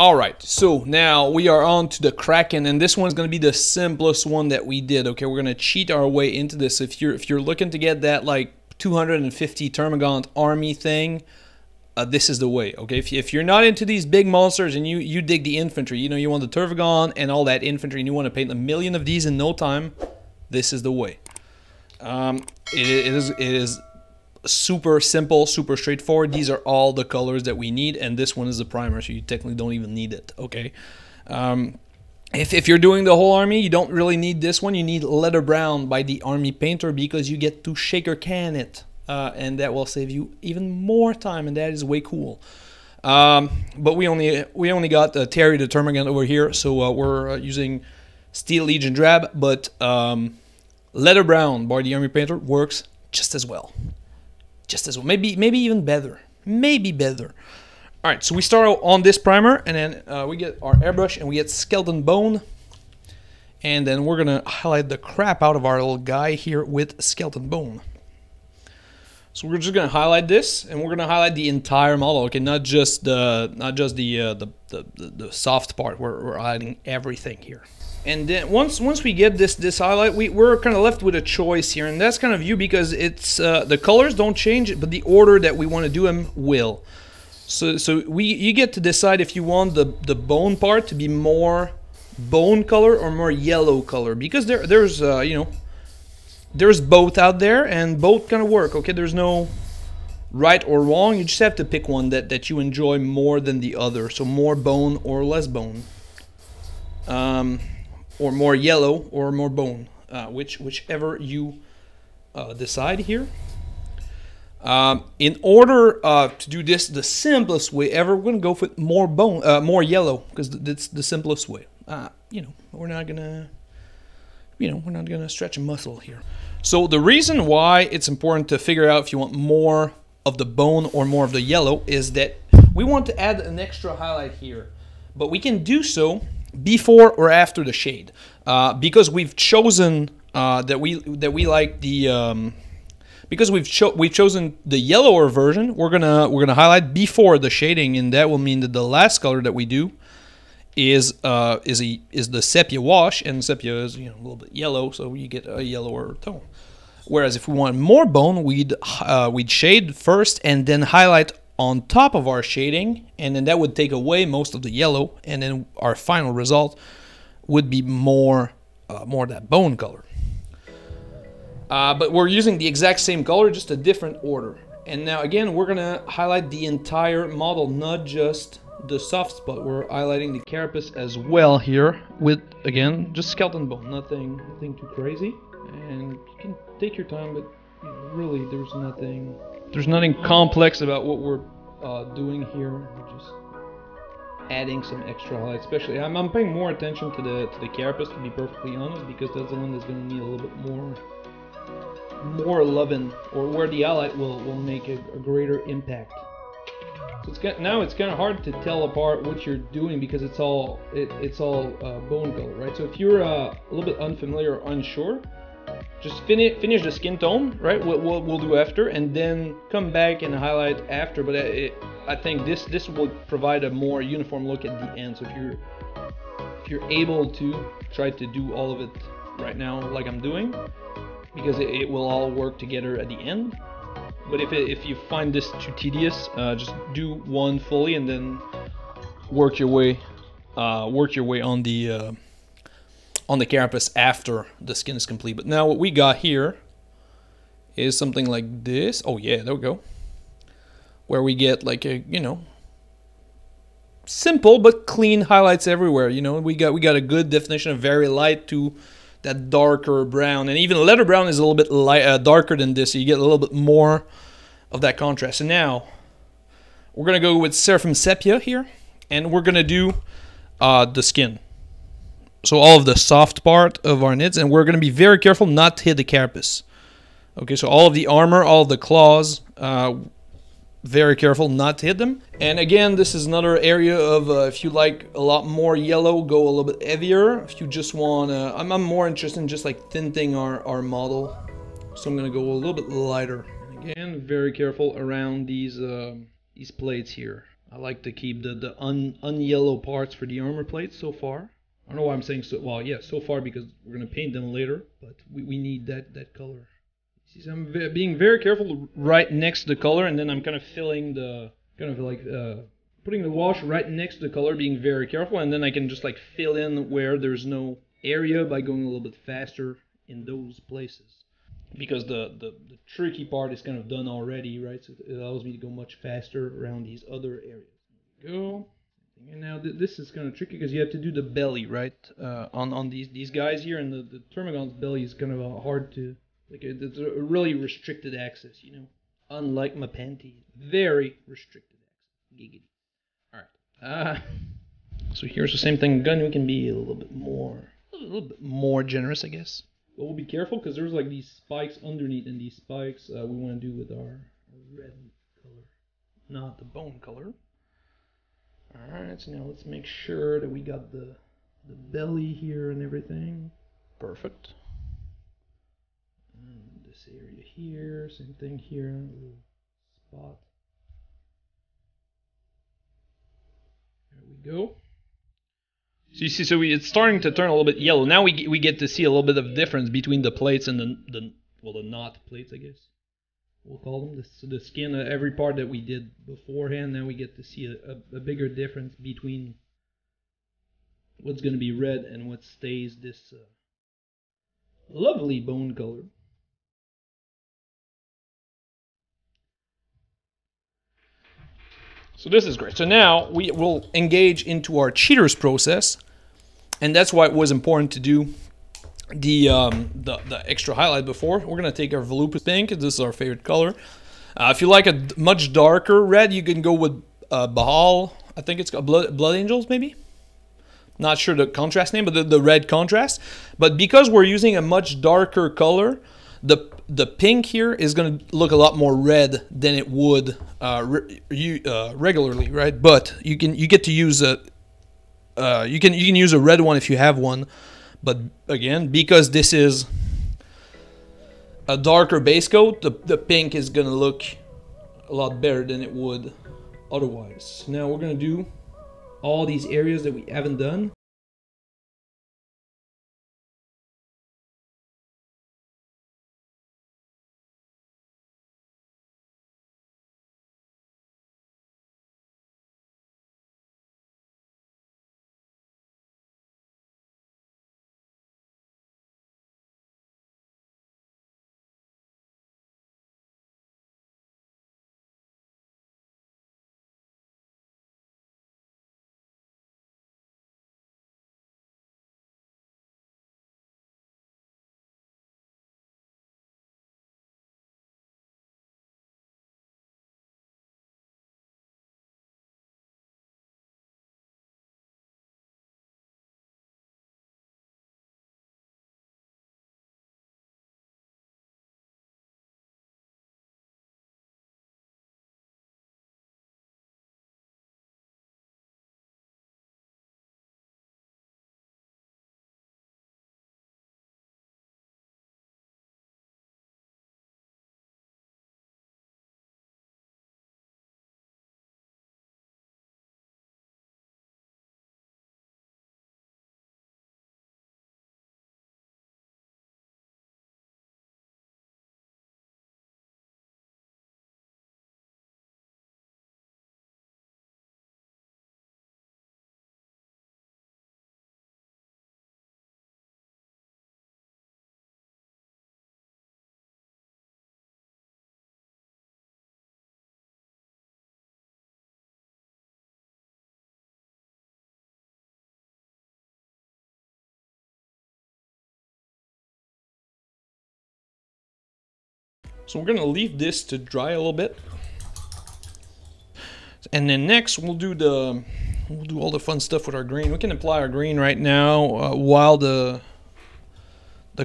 Alright, so now we are on to the Kraken, and this one's going to be the simplest one that we did. Okay, we're going to cheat our way into this. If you're looking to get that like 250 Termagant army thing, this is the way. Okay, if you're not into these big monsters and you dig the infantry, you know, you want the Termagant and all that infantry, and you want to paint a million of these in no time, this is the way. It is super simple, super straightforward. These are all the colors that we need, and this one is the primer, so you technically don't even need it. Okay, if you're doing the whole army, you don't really need this one. You need Leather Brown by the Army Painter because you get to shaker can it, and that will save you even more time, and that is way cool. But we only got Terry the Termagant over here, so we're using Steel Legion Drab, but Leather Brown by the Army Painter works just as well. Maybe even better. Maybe better. Alright, so we start on this primer, and then we get our airbrush, and we get Skeleton Bone. And then we're going to highlight the crap out of our little guy here with Skeleton Bone. So we're just going to highlight this, and we're going to highlight the entire model, okay? Not just the soft part. We're highlighting everything here. And then once we get this highlight, we're kind of left with a choice here, and that's kind of you because it's the colors don't change, but the order that we want to do them will. So you get to decide if you want the bone part to be more bone color or more yellow color, because there's you know, there's both out there, and both kind of work. Okay, there's no right or wrong. You just have to pick one that you enjoy more than the other. So more bone or less bone. Or more yellow or more bone, whichever you decide here. In order to do this the simplest way ever, we're gonna go with more bone, more yellow, because that's the simplest way. You know, we're not gonna stretch a muscle here. So the reason why it's important to figure out if you want more of the bone or more of the yellow is that we want to add an extra highlight here, but we can do so before or after the shade, because we've chosen that we like the because we've chosen the yellower version. We're gonna highlight before the shading, and that will mean that the last color that we do is the Sepia Wash, and Sepia is, you know, a little bit yellow, so you get a yellower tone. Whereas if we want more bone, we'd shade first and then highlight on top of our shading, and then that would take away most of the yellow, and then our final result would be more that bone color. But we're using the exact same color, just a different order. And now again, we're gonna highlight the entire model, not just the soft spot. We're highlighting the carapace as well here with, again, just skeleton bone, nothing too crazy. And you can take your time, but you know, really there's nothing complex about what we're doing here. We're just adding some extra highlights. Especially, I'm paying more attention to the carapace, to be perfectly honest, because that's the one that's going to need a little bit more loving, or where the highlight will make a greater impact. So now it's kind of hard to tell apart what you're doing because it's all bone color, right? So if you're a little bit unfamiliar or unsure, just finish the skin tone, right? We'll do after, and then come back and highlight after. But I think this will provide a more uniform look at the end. So if you're able to try to do all of it right now, like I'm doing, because it will all work together at the end. But if you find this too tedious, just do one fully and then work your way on the carapace after the skin is complete. But now what we got here is something like this. Oh yeah, there we go. Where we get like a, you know, simple but clean highlights everywhere. You know, we got a good definition of very light to that darker brown, and even leather brown is a little bit light, darker than this, so you get a little bit more of that contrast. And now we're gonna go with Seraphim Sepia here, and we're gonna do the skin. So all of the soft part of our knits, and we're going to be very careful not to hit the carapace. Okay, so all of the armor, all of the claws, very careful not to hit them. And again, this is another area of, if you like a lot more yellow, go a little bit heavier. If you just want to, I'm more interested in just like tinting our model. So I'm going to go a little bit lighter. And again, very careful around these plates here. I like to keep the un-yellow parts for the armor plates so far. I don't know why I'm saying so. Well, yeah, so far because we're gonna paint them later, but we need that color. See, so I'm being very careful right next to the color, and then I'm kind of filling the putting the wash right next to the color, being very careful, and then I can just like fill in where there's no area by going a little bit faster in those places. Because the tricky part is kind of done already, right? So it allows me to go much faster around these other areas. There we go. And now this is kind of tricky because you have to do the belly, right? On these guys here, and the Termagon's belly is kind of hard to, like, it's a really restricted access, you know? Unlike my panty, very restricted access. Giggity. Alright. So here's the same thing. Gun, we can be a little bit more generous, I guess. But we'll be careful because there's like these spikes underneath, and these spikes we want to do with our red color, not the bone color. Alright, so now let's make sure that we got the belly here and everything. Perfect. And this area here, same thing here, a little spot. There we go. So you see, it's starting to turn a little bit yellow. Now we get to see a little bit of difference between the plates and the knot plates, I guess we'll call them. The skin, every part that we did beforehand. Now we get to see a bigger difference between what's going to be red and what stays this lovely bone color. So this is great. So now we will engage into our cheaters process, and that's why it was important to do the extra highlight before. We're gonna take our Volupus pink. This is our favorite color. If you like a much darker red, you can go with Bahal. I think it's got Blood Angels, maybe. Not sure the contrast name, but the red contrast. But because we're using a much darker color, the pink here is going to look a lot more red than it would regularly, right? But you get to use you can use a red one if you have one. But again, because this is a darker base coat, the pink is going to look a lot better than it would otherwise. Now we're going to do all these areas that we haven't done. So we're gonna leave this to dry a little bit, and then next we'll do all the fun stuff with our green. We can apply our green right now while the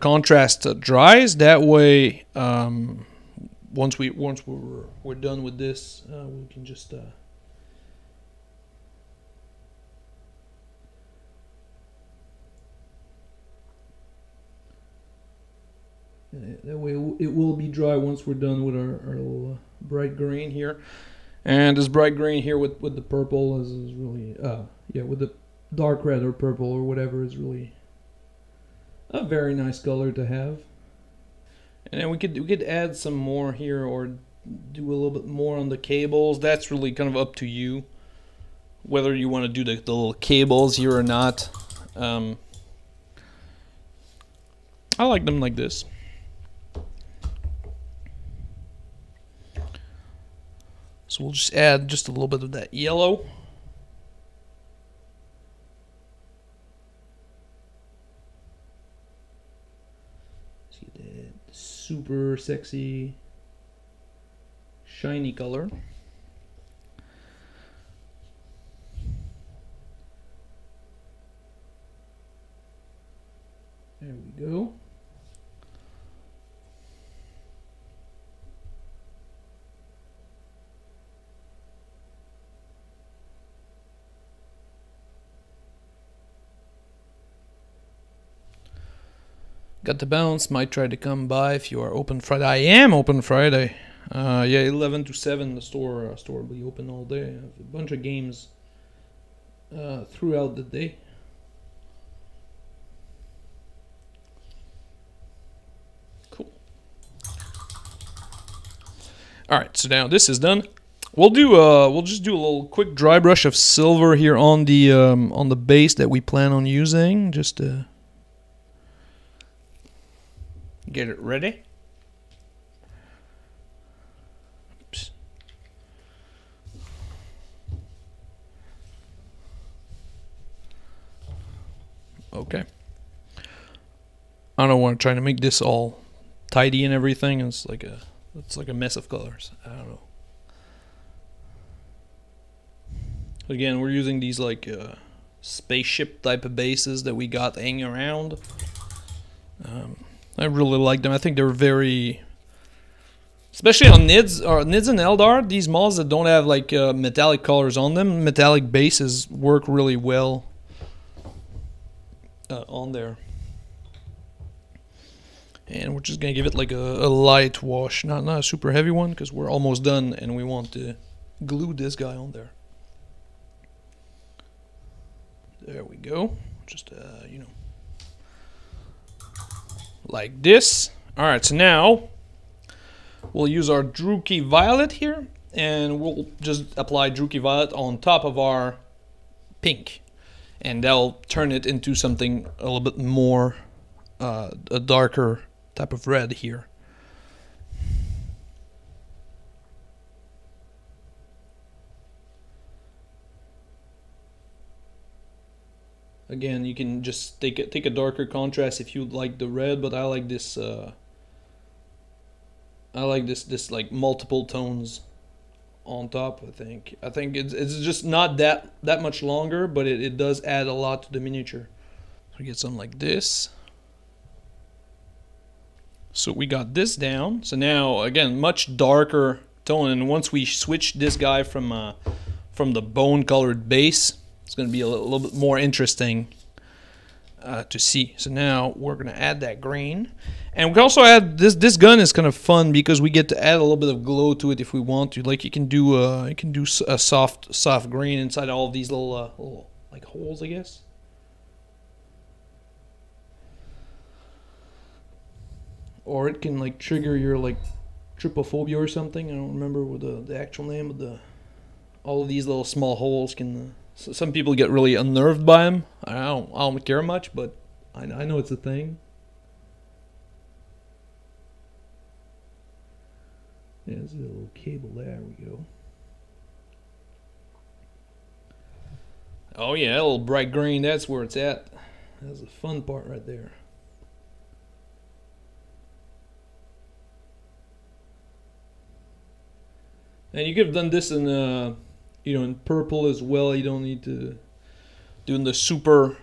contrast dries. That way, once we're done with this, we can just that way it will be dry once we're done with our little bright green here. And this bright green here with the purple is really, yeah, with the dark red or purple or whatever is really a very nice color to have. And then we could add some more here or do a little bit more on the cables. That's really kind of up to you, whether you want to do the little cables here or not. I like them like this. So we'll just add just a little bit of that yellow. See that super sexy, shiny color. There we go. Got the bounce, might try to come by if you are open Friday. I am open Friday. Yeah, 11 to 7 the store will be open all day. I have a bunch of games throughout the day. Cool. Alright, so now this is done. We'll just do a little quick dry brush of silver here on the base that we plan on using, just to get it ready. Oops. Okay. I don't want to try to make this all tidy and everything. It's like a mess of colors. I don't know. Again, we're using these like spaceship type of bases that we got hanging around. I really like them. I think they're very, especially on Nids and Eldar, these models that don't have like metallic colors on them, metallic bases work really well on there. And we're just gonna give it like a light wash, not a super heavy one, because we're almost done and we want to glue this guy on there. There we go. Just you know, like this. All right, so now we'll use our Druchii Violet here, and we'll just apply Druchii Violet on top of our pink, and that'll turn it into something a little bit more a darker type of red here. Again, you can just take a darker contrast if you like the red, but I like this. I like this like multiple tones on top. I think it's just not that much longer, but it does add a lot to the miniature. So we get something like this. So we got this down. So now again, much darker tone, and once we switch this guy from the bone colored base, it's going to be a little bit more interesting to see. So now we're going to add that green, and we can also add this gun is kind of fun because we get to add a little bit of glow to it if we want to. Like you can do a soft green inside all of these little like holes, I guess. Or it can like trigger your like trypophobia or something. I don't remember what the actual name of all of these little small holes can. So some people get really unnerved by them. I don't care much, but I know it's a thing. Yeah, there's a little cable. There we go. Oh yeah, that little bright green. That's where it's at. That's the fun part right there. And you could have done this in you know, in purple as well. You don't need to do in the super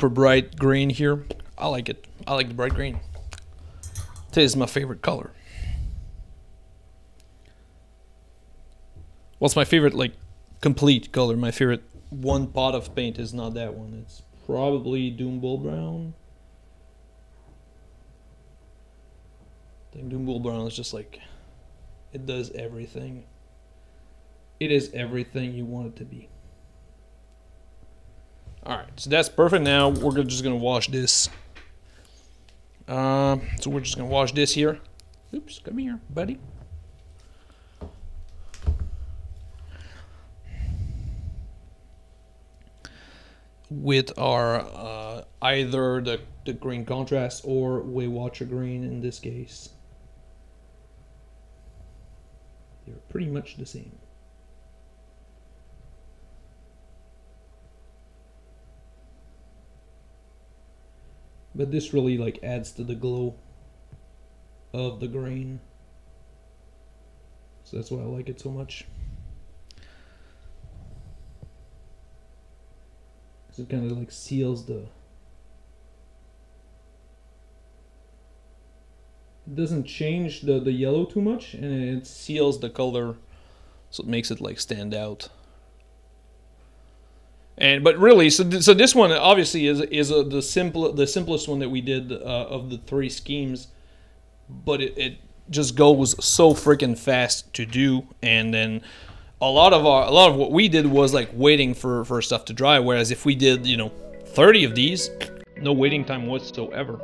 bright green here. I like it. I like the bright green. It is my favorite color. What's my favorite like complete color? My favorite one pot of paint is not that one. It's probably Doom Bull Brown. I think Doom Bull Brown is just like It does everything. It is everything you want it to be. Alright, so that's perfect. Now we're just going to wash this. So we're just going to wash this here. Oops, come here, buddy. With our either the green contrast or Way Watcher green in this case. They're pretty much the same. But this really like adds to the glow of the grain. So that's why I like it so much. So it kind of like seals the... It doesn't change the yellow too much, and it seals the color, so it makes it like stand out. And but really, so this one obviously is the simplest one that we did of the three schemes, but it just goes so freaking fast to do, and then a lot of what we did was like waiting for stuff to dry. Whereas if we did 30 of these, no waiting time whatsoever.